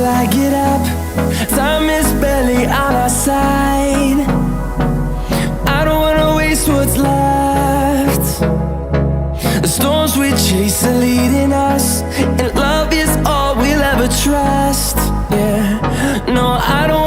till I get up. Time is barely on our side. I don't wanna waste what's left. The storms we chase are leading us, and love is all we'll ever trust. Yeah, no, I don't